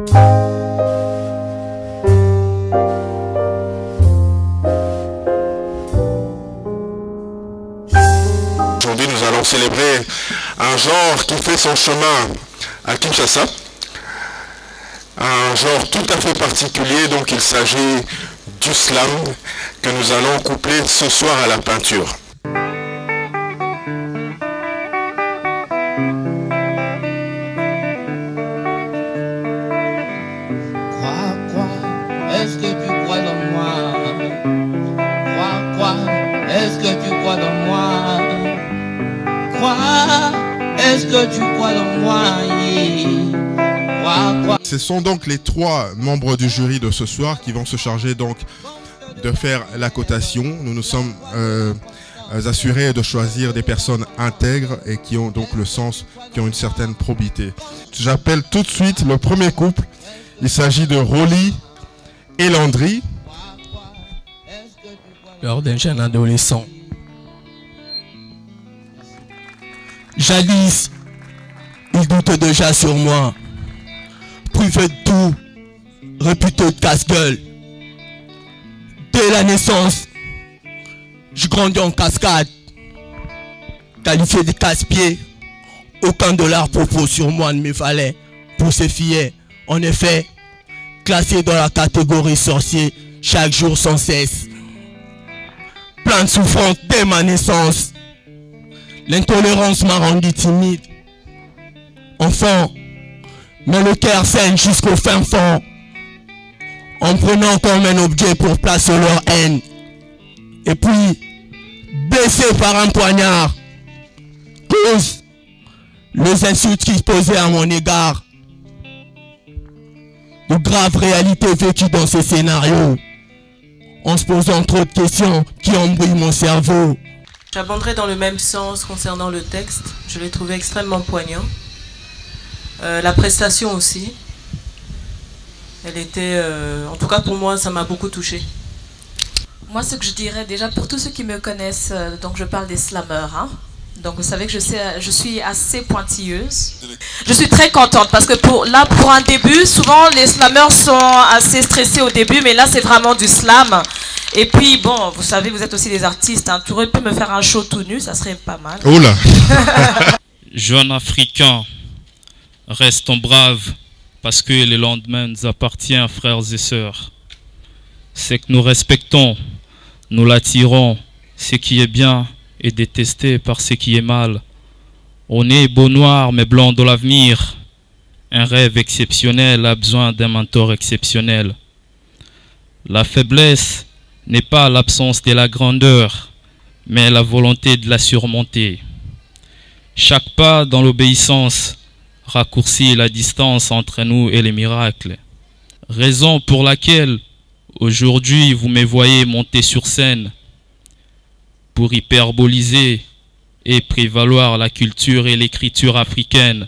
Aujourd'hui, nous allons célébrer un genre qui fait son chemin à Kinshasa. Un genre tout à fait particulier, donc il s'agit du slam que nous allons coupler ce soir à la peinture. Est-ce que tu crois dans moi? Crois, est-ce que tu crois dans moi? Crois, est-ce que tu crois dans moi? Crois. Ce sont donc les 3 membres du jury de ce soir qui vont se charger donc de faire la cotation. Nous nous sommes assurés de choisir des personnes intègres et qui ont donc le sens, qui ont une certaine probité. J'appelle tout de suite le premier couple. Il s'agit de Rolly et Landry. Lors d'un jeune adolescent. Jadis, il doutait déjà sur moi. Privé de tout, réputé de casse-gueule. Dès la naissance, je grandis en cascade. Qualifié de casse-pied, aucun dollar propos sur moi ne me fallait pour ces filles. En effet, classé dans la catégorie sorcier chaque jour sans cesse. Plein de souffrance dès ma naissance. L'intolérance m'a rendu timide. Enfant, mais le cœur saigne jusqu'au fin fond. En prenant comme un objet pour placer leur haine. Et puis, blessé par un poignard. Cause les insultes qu'ils posaient à mon égard. De graves réalités vécues dans ces scénarios, en se posant trop de questions qui embrouillent mon cerveau. J'abonderai dans le même sens concernant le texte. Je l'ai trouvé extrêmement poignant. La prestation aussi. Elle était, en tout cas pour moi, ça m'a beaucoup touchée. Moi, ce que je dirais déjà pour tous ceux qui me connaissent, donc je parle des slammeurs, hein. Donc vous savez que je suis assez pointilleuse. Je suis très contente parce que pour un début, souvent les slammeurs sont assez stressés au début, mais là c'est vraiment du slam. Et puis bon, vous savez, vous êtes aussi des artistes, hein. Tu aurais pu me faire un show tout nu, ça serait pas mal. Oh là. Jeunes Africains, restons braves parce que le lendemain nous appartient, frères et sœurs. C'est que nous respectons, nous l'attirons, ce qui est bien et détesté par ce qui est mal. On est beau noir mais blanc de l'avenir. Un rêve exceptionnel a besoin d'un mentor exceptionnel. La faiblesse n'est pas l'absence de la grandeur, mais la volonté de la surmonter. Chaque pas dans l'obéissance raccourcit la distance entre nous et les miracles. Raison pour laquelle aujourd'hui vous me voyez monter sur scène pour hyperboliser et prévaloir la culture et l'écriture africaine.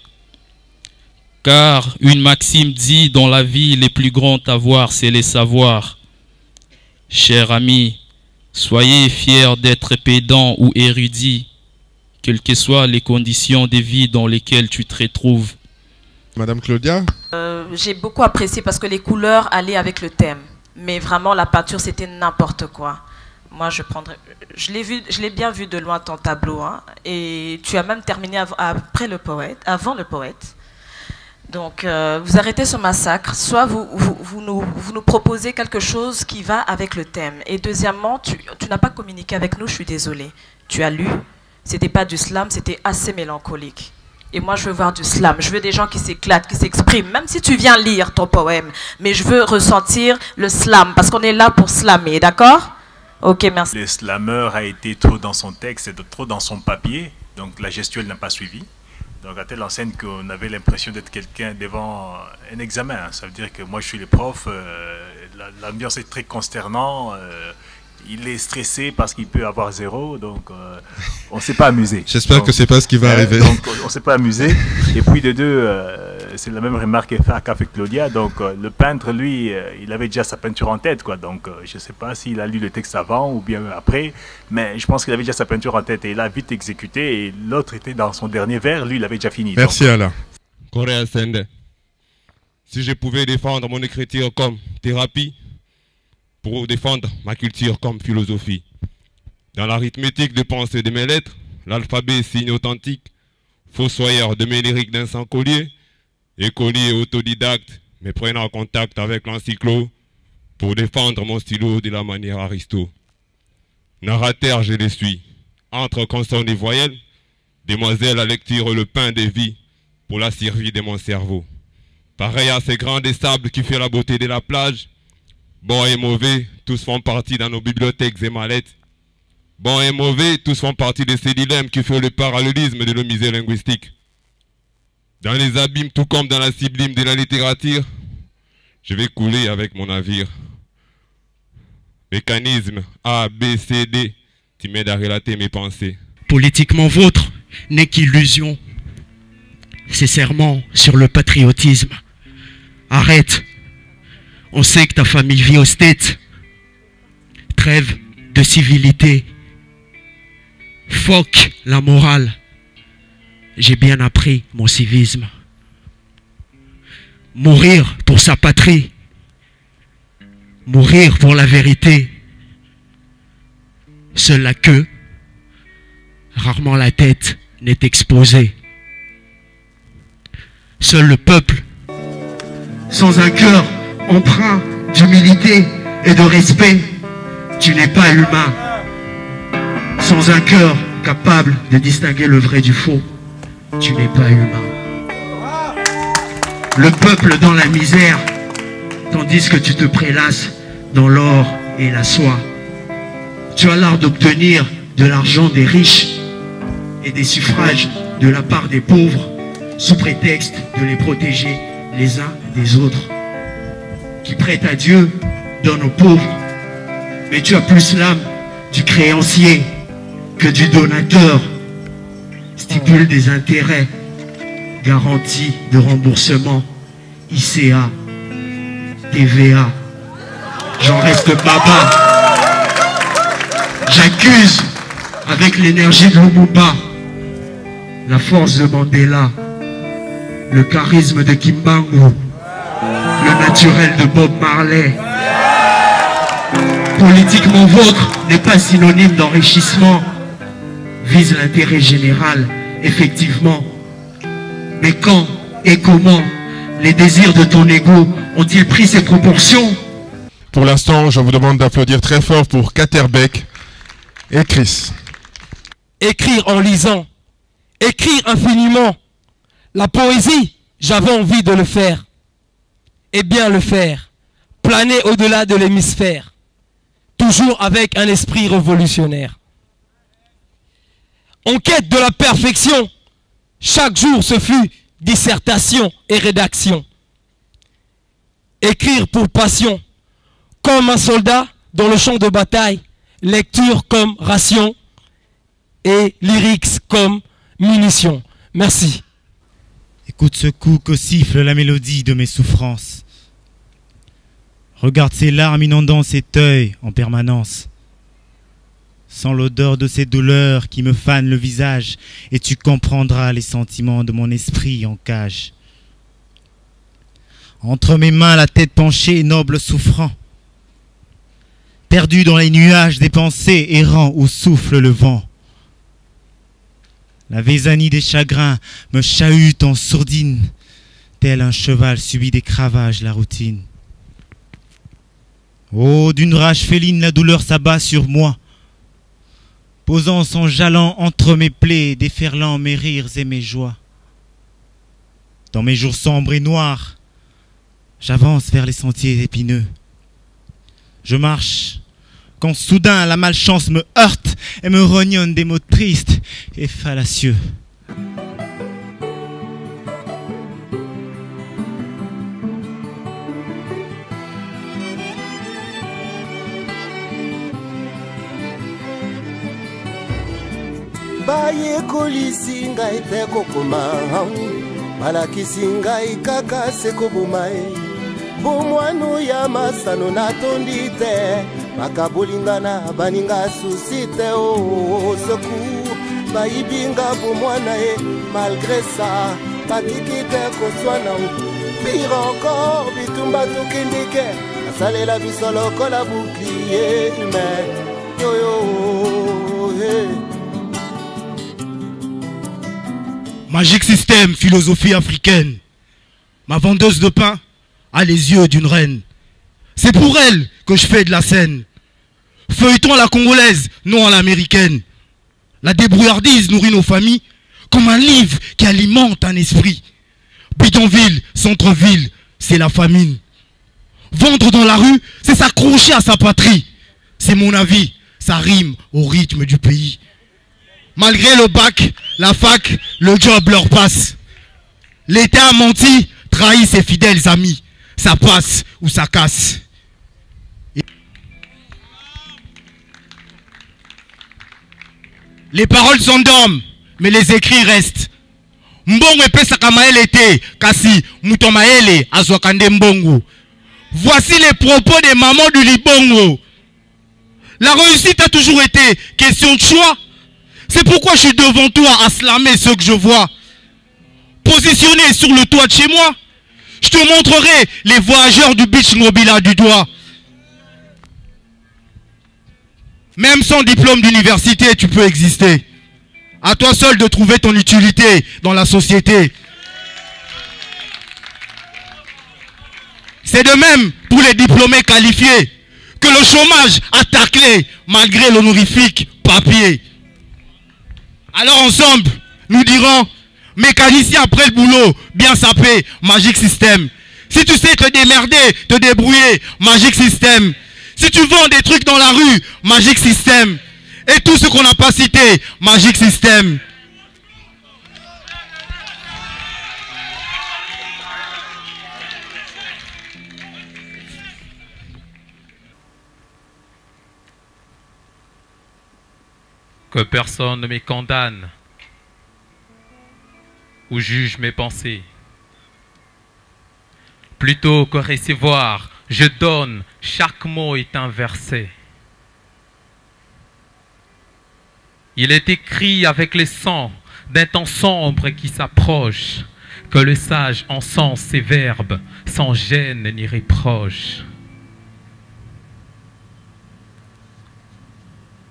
Car une maxime dit dans la vie, les plus grands avoirs, c'est les savoirs. Chers amis, soyez fiers d'être pédant ou érudit, quelles que soient les conditions de vie dans lesquelles tu te retrouves. Madame Claudia? J'ai beaucoup apprécié parce que les couleurs allaient avec le thème. Mais vraiment, la peinture, c'était n'importe quoi. Moi, je l'ai bien vu de loin ton tableau, hein, et tu as même terminé avant le poète. Donc, vous arrêtez ce massacre. Soit vous nous proposez quelque chose qui va avec le thème. Et deuxièmement, tu n'as pas communiqué avec nous, je suis désolée. Tu as lu, c'était pas du slam, c'était assez mélancolique. Et moi, je veux voir du slam. Je veux des gens qui s'éclatent, qui s'expriment. Même si tu viens lire ton poème, mais je veux ressentir le slam, parce qu'on est là pour slammer, d'accord? Ok, merci. Le slammer a été trop dans son texte et trop dans son papier, donc la gestuelle n'a pas suivi. Donc à telle enseigne qu'on avait l'impression d'être quelqu'un devant un examen. Ça veut dire que moi je suis le prof, l'ambiance est très consternante, il est stressé parce qu'il peut avoir 0, donc on ne s'est pas amusé. J'espère que c'est pas ce qui va arriver. Donc on ne s'est pas amusé. Et puis de deux, c'est la même remarque qu'a fait Claudia. Donc le peintre, lui, il avait déjà sa peinture en tête, quoi. Donc je ne sais pas s'il a lu le texte avant ou bien après, mais je pense qu'il avait déjà sa peinture en tête et il a vite exécuté. Et l'autre était dans son dernier vers, lui, il avait déjà fini. Merci donc, Alain. Korea Sende. Si je pouvais défendre mon écriture comme thérapie, pour défendre ma culture comme philosophie. Dans l'arithmétique de pensée de mes lettres, l'alphabet signe authentique, fossoyeur de mes lyriques d'un sans collier, écolier autodidacte, mais prenant contact avec l'encyclo pour défendre mon stylo de la manière Aristo. Narrateur, je les suis. Entre consonnes et voyelles, demoiselle à lecture le pain des vies pour la survie de mon cerveau. Pareil à ces grands des sables qui fait la beauté de la plage, bon et mauvais, tous font partie dans nos bibliothèques et mallettes. Bon et mauvais, tous font partie de ces dilemmes qui font le parallélisme de nos misères linguistiques. Dans les abîmes, tout comme dans la sublime de la littérature, je vais couler avec mon navire. Mécanisme A, B, C, D, tu m'aides à relater mes pensées. Politiquement vôtre n'est qu'illusion. C'est serment sur le patriotisme. Arrête. On sait que ta famille vit au States. Trêve de civilité. Fuck la morale. J'ai bien appris mon civisme. Mourir pour sa patrie. Mourir pour la vérité. Seule la queue, rarement la tête, n'est exposée. Seul le peuple, sans un cœur empreint d'humilité et de respect, tu n'es pas humain. Sans un cœur capable de distinguer le vrai du faux, tu n'es pas humain. Le peuple dans la misère, tandis que tu te prélasses dans l'or et la soie. Tu as l'art d'obtenir de l'argent des riches et des suffrages de la part des pauvres, sous prétexte de les protéger les uns des autres. Qui prête à Dieu donne aux pauvres, mais tu as plus l'âme du créancier que du donateur. Stipule des intérêts, garantie de remboursement, ICA, TVA. J'en reste baba. J'accuse avec l'énergie de Lumumba, la force de Mandela, le charisme de Kimbangu, le naturel de Bob Marley. Politiquement vôtre n'est pas synonyme d'enrichissement, vise l'intérêt général, effectivement. Mais quand et comment les désirs de ton ego ont-ils pris ces proportions? Pour l'instant, je vous demande d'applaudir très fort pour Katerbeck et Chris. Écrire en lisant, écrire infiniment. La poésie, j'avais envie de le faire. Et bien le faire. Planer au-delà de l'hémisphère. Toujours avec un esprit révolutionnaire. En quête de la perfection, chaque jour ce fut dissertation et rédaction. Écrire pour passion, comme un soldat dans le champ de bataille, lecture comme ration et lyrics comme munitions. Merci. Écoute ce coup que siffle la mélodie de mes souffrances. Regarde ces larmes inondant cet œil en permanence. Sens l'odeur de ces douleurs qui me fanent le visage, et tu comprendras les sentiments de mon esprit en cage. Entre mes mains, la tête penchée, noble souffrant. Perdu dans les nuages des pensées, errant où souffle le vent. La vésanie des chagrins me chahute en sourdine, tel un cheval subit des cravages la routine. Oh, d'une rage féline, la douleur s'abat sur moi, posant son jalon entre mes plaies, déferlant mes rires et mes joies. Dans mes jours sombres et noirs, j'avance vers les sentiers épineux. Je marche, quand soudain la malchance me heurte et me rognonne des mots tristes et fallacieux. bayekolisi ngai te kokoma balakisi ngai kaka se koboma ye bomwanu ya masano natondi te bakabolingana baninga susi te o seku bayibinga bomwana ye malgré ça batiki te koswana pire encore bitumba tokendike asalela biso lokola bouclier humain yoyo hey. Magic System, philosophie africaine. Ma vendeuse de pain a les yeux d'une reine. C'est pour elle que je fais de la scène. Feuilleton à la congolaise, non à l'américaine. La débrouillardise nourrit nos familles comme un livre qui alimente un esprit. Bidonville, centre-ville, c'est la famine. Vendre dans la rue, c'est s'accrocher à sa patrie. C'est mon avis, ça rime au rythme du pays. Malgré le bac, la fac, le job leur passe. L'État a menti, trahit ses fidèles amis. Ça passe ou ça casse. Les paroles s'endorment, mais les écrits restent. Mbongo epesaka maele te, kasi muto maele azwakande mbongo. Voici les propos des mamans du Libongo. La réussite a toujours été question de choix. C'est pourquoi je suis devant toi à slammer ce que je vois. Positionné sur le toit de chez moi, je te montrerai les voyageurs du beach Ngobila du doigt. Même sans diplôme d'université, tu peux exister. À toi seul de trouver ton utilité dans la société. C'est de même pour les diplômés qualifiés que le chômage a taclé malgré l'honorifique papier. Alors ensemble, nous dirons, mécanicien après le boulot, bien sapé, Magic System. Si tu sais te démerder, te débrouiller, Magic System. Si tu vends des trucs dans la rue, Magic System. Et tout ce qu'on n'a pas cité, Magic System. Que personne ne me condamne ou juge mes pensées. Plutôt que recevoir, je donne, chaque mot est un verset. Il est écrit avec le sang d'un temps sombre qui s'approche, que le sage encense ses verbes sans gêne ni reproche.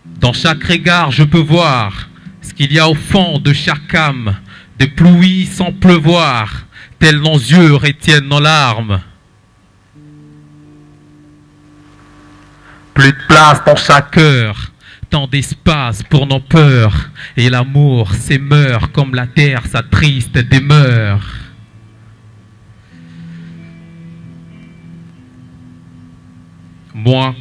Dans chaque regard, je peux voir ce qu'il y a au fond de chaque âme, de pluie sans pleuvoir, tels nos yeux retiennent nos larmes. Plus de place dans chaque cœur, tant d'espace pour nos peurs, et l'amour s'émeurt comme la terre sa triste demeure. Moi,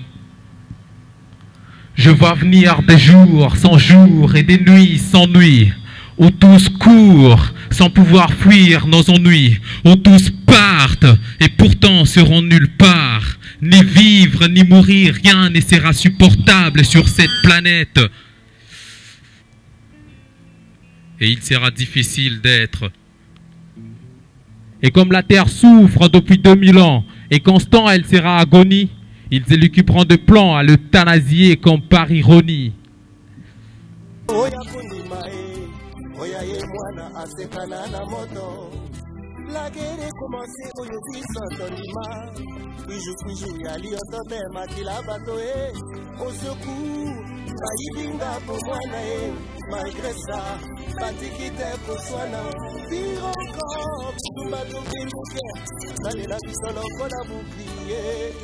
je vois venir des jours sans jour et des nuits sans nuit, où tous courent sans pouvoir fuir nos ennuis, où tous partent et pourtant seront nulle part. Ni vivre ni mourir, rien ne sera supportable sur cette planète. Et il sera difficile d'être. Et comme la terre souffre depuis 2000 ans, et constant elle sera agonie, ils élucuperont de plans à l'euthanasier comme par ironie. La guerre commencé au yobi santonima. Iju yali otote makila batoe. Au secours, baibinga pour moi nae. Malgré ça, batikite pour soi na. Pire encore, tout bateau qui Sali la pisolo pour la bouclier.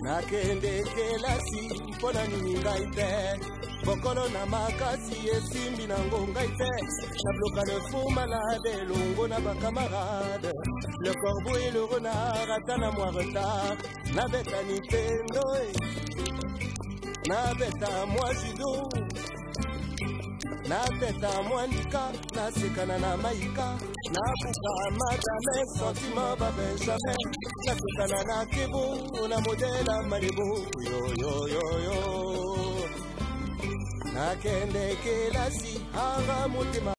Nakende kelasi mpona nini ngai te bokolo na makasi esimbi na ngai te nabloka le faux malade elongo na bakamarade le corbeau et le renard ata na mwa retard nabeta nintendo nabeta mwa judo nabeta mwa ndika nasekana na maika nabuka madame sentiment ba benjamin nasekana na kebo na modela malebo yo nakende kelasi anga motema